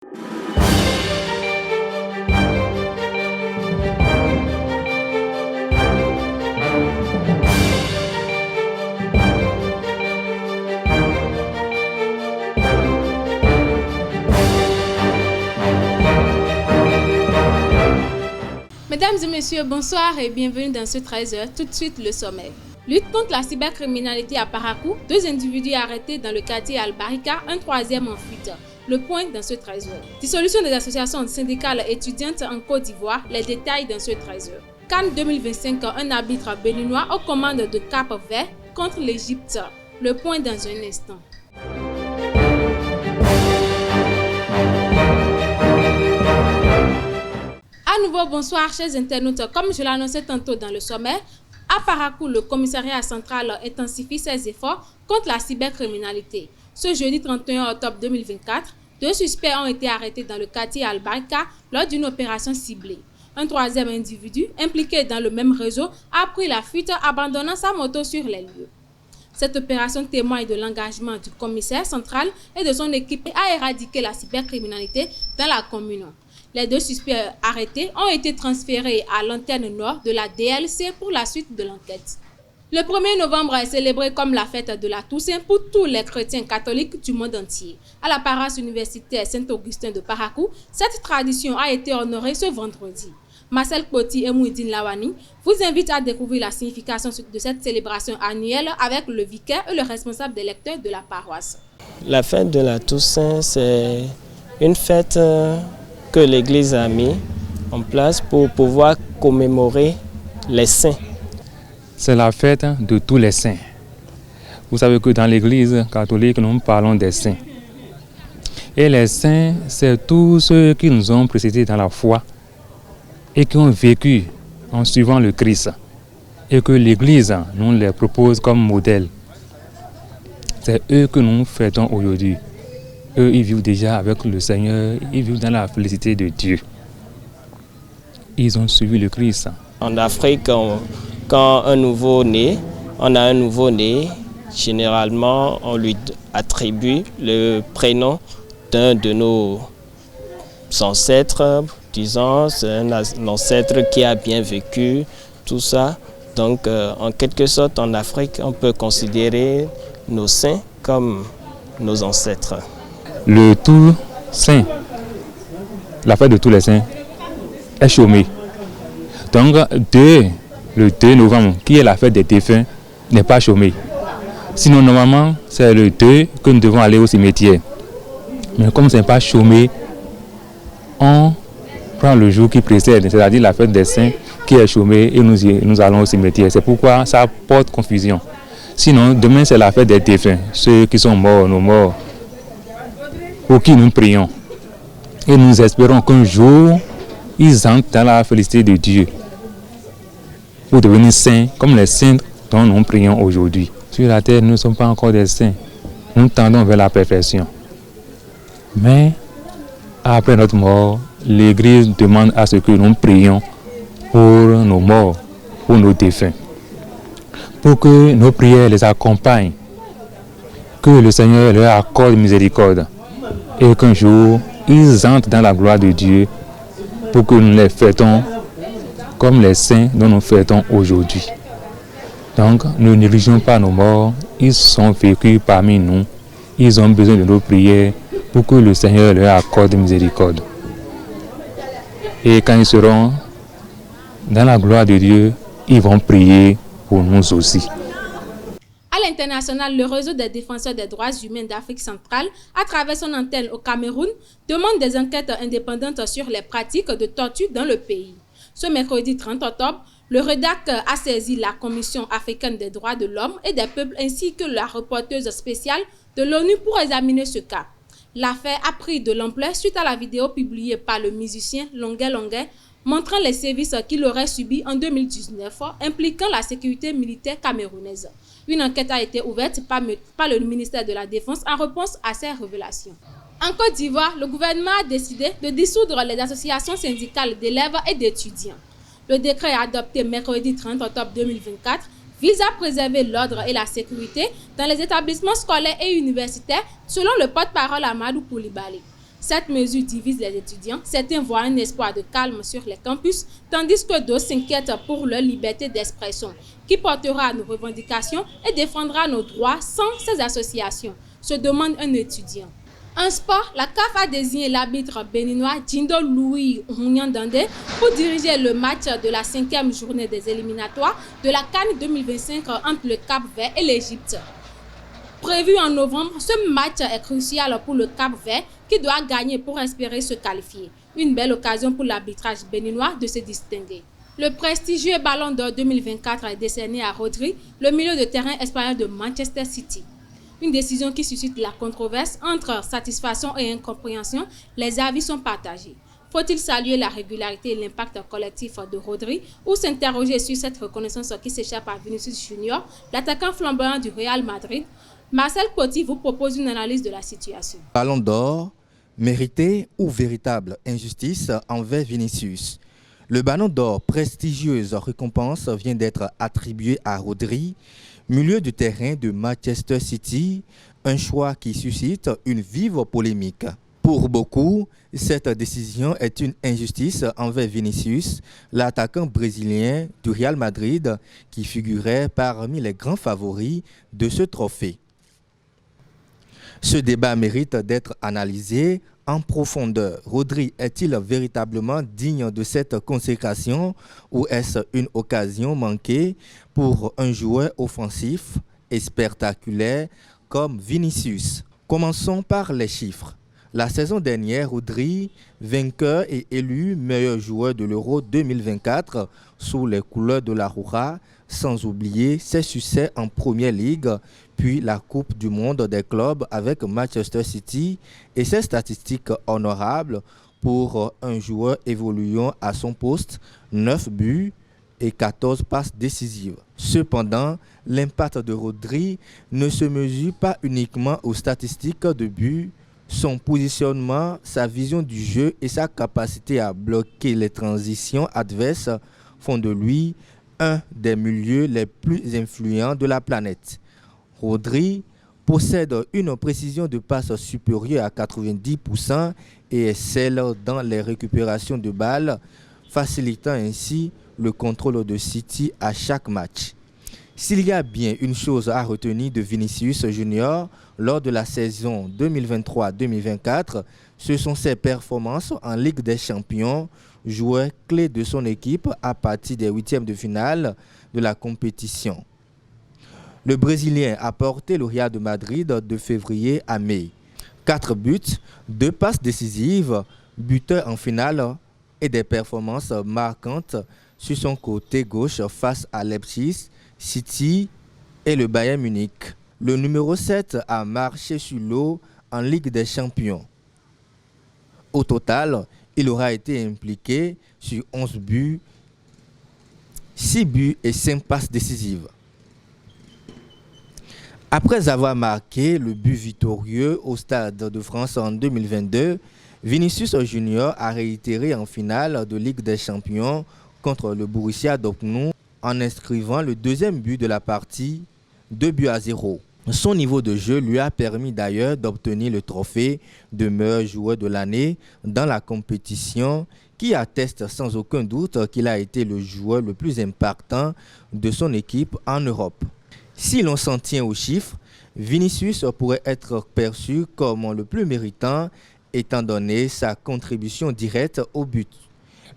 Mesdames et messieurs, bonsoir et bienvenue dans ce 13h. Tout de suite, le sommet. Lutte contre la cybercriminalité à Parakou, 2 individus arrêtés dans le quartier Al-Barika, un 3e en fuite. Le point dans ce 13h. Dissolution des associations syndicales étudiantes en Côte d'Ivoire, les détails dans ce 13h. Cannes 2025, un arbitre béninois aux commandes de Cap Vert contre l'Égypte. Le point dans un instant. À nouveau, bonsoir chers internautes. Comme je l'annonçais tantôt dans le sommet, à Parakou, le commissariat central intensifie ses efforts contre la cybercriminalité. Ce jeudi 31 octobre 2024, 2 suspects ont été arrêtés dans le quartier Al-Barika lors d'une opération ciblée. Un 3e individu, impliqué dans le même réseau, a pris la fuite abandonnant sa moto sur les lieux. Cette opération témoigne de l'engagement du commissaire central et de son équipe à éradiquer la cybercriminalité dans la commune. Les 2 suspects arrêtés ont été transférés à l'antenne nord de la DLC pour la suite de l'enquête. Le 1er novembre est célébré comme la fête de la Toussaint pour tous les chrétiens catholiques du monde entier. À la paroisse universitaire Saint-Augustin de Parakou, cette tradition a été honorée ce vendredi. Marcel Poti et Mouidine Lawani vous invitent à découvrir la signification de cette célébration annuelle avec le vicaire et le responsable des lecteurs de la paroisse. La fête de la Toussaint, c'est une fête que l'Église a mis en place pour pouvoir commémorer les saints. C'est la fête de tous les saints. Vous savez que dans l'Église catholique, nous parlons des saints. Et les saints, c'est tous ceux qui nous ont précédés dans la foi et qui ont vécu en suivant le Christ. Et que l'Église nous les propose comme modèle. C'est eux que nous fêtons aujourd'hui. Eux, ils vivent déjà avec le Seigneur, ils vivent dans la félicité de Dieu. Ils ont suivi le Christ. En Afrique, quand on a un nouveau-né, généralement, on lui attribue le prénom d'un de nos ancêtres, disons, c'est un ancêtre qui a bien vécu, tout ça. Donc, en quelque sorte, en Afrique, on peut considérer nos saints comme nos ancêtres. Le tout saint, la fête de tous les saints, est chômée. Donc, le 2 novembre, qui est la fête des défunts, n'est pas chômée. Sinon, normalement, c'est le 2 que nous devons aller au cimetière. Mais comme ce n'est pas chômé, on prend le jour qui précède, c'est-à-dire la fête des saints qui est chômée et nous allons au cimetière. C'est pourquoi ça porte confusion. Sinon, demain, c'est la fête des défunts, ceux qui sont morts, nos morts, pour qui nous prions. Et nous espérons qu'un jour, ils entrent dans la félicité de Dieu pour devenir saints, comme les saints dont nous prions aujourd'hui. Sur la terre, nous ne sommes pas encore des saints. Nous tendons vers la perfection. Mais, après notre mort, l'Église demande à ce que nous prions pour nos morts, pour nos défunts. Pour que nos prières les accompagnent, que le Seigneur leur accorde miséricorde. Et qu'un jour, ils entrent dans la gloire de Dieu pour que nous les fêtons comme les saints dont nous fêtons aujourd'hui. Donc, ne négligeons pas nos morts, ils sont vécus parmi nous, ils ont besoin de nos prières pour que le Seigneur leur accorde miséricorde. Et quand ils seront dans la gloire de Dieu, ils vont prier pour nous aussi. À l'international, le réseau des défenseurs des droits humains d'Afrique centrale, à travers son antenne au Cameroun, demande des enquêtes indépendantes sur les pratiques de torture dans le pays. Ce mercredi 30 octobre, le REDAC a saisi la Commission africaine des droits de l'homme et des peuples ainsi que la reporteuse spéciale de l'ONU pour examiner ce cas. L'affaire a pris de l'ampleur suite à la vidéo publiée par le musicien Longuet Longuet montrant les sévices qu'il aurait subis en 2019 impliquant la sécurité militaire camerounaise. Une enquête a été ouverte par le ministère de la Défense en réponse à ces révélations. En Côte d'Ivoire, le gouvernement a décidé de dissoudre les associations syndicales d'élèves et d'étudiants. Le décret adopté mercredi 30 octobre 2024 vise à préserver l'ordre et la sécurité dans les établissements scolaires et universitaires, selon le porte-parole Amadou Koulibaly. Cette mesure divise les étudiants. Certains voient un espoir de calme sur les campus, tandis que d'autres s'inquiètent pour leur liberté d'expression. Qui portera nos revendications et défendra nos droits sans ces associations, se demande un étudiant. En sport, la CAF a désigné l'arbitre béninois Djindo Louis Ouniandandé pour diriger le match de la 5e journée des éliminatoires de la CAN 2025 entre le Cap-Vert et l'Égypte. Prévu en novembre, ce match est crucial pour le Cap-Vert qui doit gagner pour espérer se qualifier. Une belle occasion pour l'arbitrage béninois de se distinguer. Le prestigieux Ballon d'Or 2024 est décerné à Rodri, le milieu de terrain espagnol de Manchester City. Une décision qui suscite la controverse. Entre satisfaction et incompréhension, les avis sont partagés. Faut-il saluer la régularité et l'impact collectif de Rodri ou s'interroger sur cette reconnaissance qui s'échappe à Vinicius Junior, l'attaquant flamboyant du Real Madrid? Marcel Coty vous propose une analyse de la situation. Ballon d'Or, mérité ou véritable injustice envers Vinicius? Le Ballon d'Or, prestigieuse récompense, vient d'être attribué à Rodri, milieu de terrain de Manchester City, un choix qui suscite une vive polémique. Pour beaucoup, cette décision est une injustice envers Vinicius, l'attaquant brésilien du Real Madrid qui figurait parmi les grands favoris de ce trophée. Ce débat mérite d'être analysé en profondeur. Rodri est-il véritablement digne de cette consécration ou est-ce une occasion manquée pour un joueur offensif et spectaculaire comme Vinicius? Commençons par les chiffres. La saison dernière, Rodri, vainqueur et élu meilleur joueur de l'Euro 2024 sous les couleurs de la Roja, sans oublier ses succès en Première Ligue, puis la Coupe du Monde des clubs avec Manchester City et ses statistiques honorables pour un joueur évoluant à son poste, 9 buts et 14 passes décisives. Cependant, l'impact de Rodri ne se mesure pas uniquement aux statistiques de buts. Son positionnement, sa vision du jeu et sa capacité à bloquer les transitions adverses font de lui un des milieux les plus influents de la planète. Rodri possède une précision de passe supérieure à 90% et excelle dans les récupérations de balles, facilitant ainsi le contrôle de City à chaque match. S'il y a bien une chose à retenir de Vinicius Junior lors de la saison 2023-2024, ce sont ses performances en Ligue des Champions, joueur clé de son équipe à partir des huitièmes de finale de la compétition. Le Brésilien a porté le Real de Madrid de février à mai. 4 buts, 2 passes décisives, buteur en finale et des performances marquantes sur son côté gauche face à Leipzig, City et le Bayern Munich. Le numéro 7 a marché sur l'eau en Ligue des Champions. Au total, il aura été impliqué sur 11 buts, 6 buts et 5 passes décisives. Après avoir marqué le but victorieux au Stade de France en 2022, Vinicius Junior a réitéré en finale de Ligue des Champions contre le Borussia Dortmund en inscrivant le deuxième but de la partie, 2-0. Son niveau de jeu lui a permis d'ailleurs d'obtenir le trophée de meilleur joueur de l'année dans la compétition qui atteste sans aucun doute qu'il a été le joueur le plus impactant de son équipe en Europe. Si l'on s'en tient aux chiffres, Vinicius pourrait être perçu comme le plus méritant étant donné sa contribution directe au but.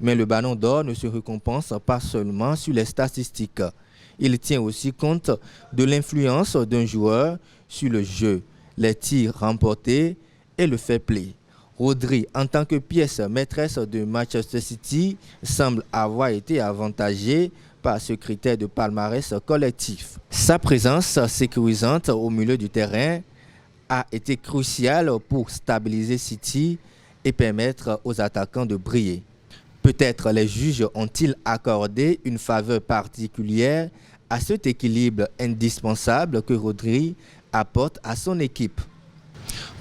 Mais le Ballon d'Or ne se récompense pas seulement sur les statistiques. Il tient aussi compte de l'influence d'un joueur sur le jeu, les tirs remportés et le fair play. Rodri, en tant que pièce maîtresse de Manchester City, semble avoir été avantagé par ce critère de palmarès collectif. Sa présence sécurisante au milieu du terrain a été cruciale pour stabiliser City et permettre aux attaquants de briller. Peut-être les juges ont-ils accordé une faveur particulière à cet équilibre indispensable que Rodri apporte à son équipe.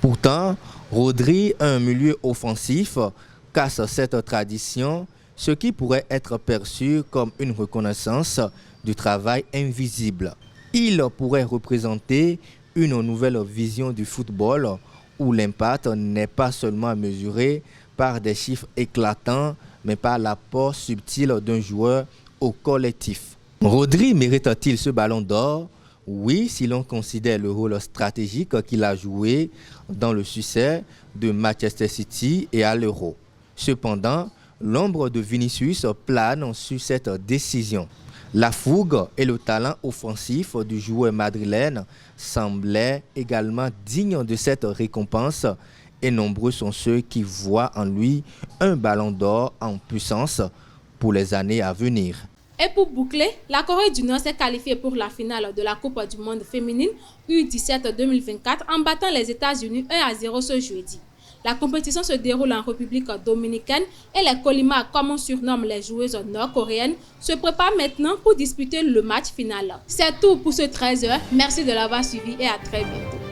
Pourtant, Rodri, un milieu offensif, casse cette tradition, ce qui pourrait être perçu comme une reconnaissance du travail invisible. Il pourrait représenter une nouvelle vision du football où l'impact n'est pas seulement mesuré par des chiffres éclatants, mais par l'apport subtil d'un joueur au collectif. Rodri mérite-t-il ce ballon d'or? Oui, si l'on considère le rôle stratégique qu'il a joué dans le succès de Manchester City et à l'Euro. Cependant, l'ombre de Vinicius plane sur cette décision. La fougue et le talent offensif du joueur madrilène semblaient également dignes de cette récompense et nombreux sont ceux qui voient en lui un ballon d'or en puissance pour les années à venir. Et pour boucler, la Corée du Nord s'est qualifiée pour la finale de la Coupe du Monde féminine U17 2024 en battant les États-Unis 1-0 ce jeudi. La compétition se déroule en République dominicaine et les Colimas, comme on surnomme les joueuses nord-coréennes, se préparent maintenant pour disputer le match final. C'est tout pour ce 13h. Merci de l'avoir suivi et à très bientôt.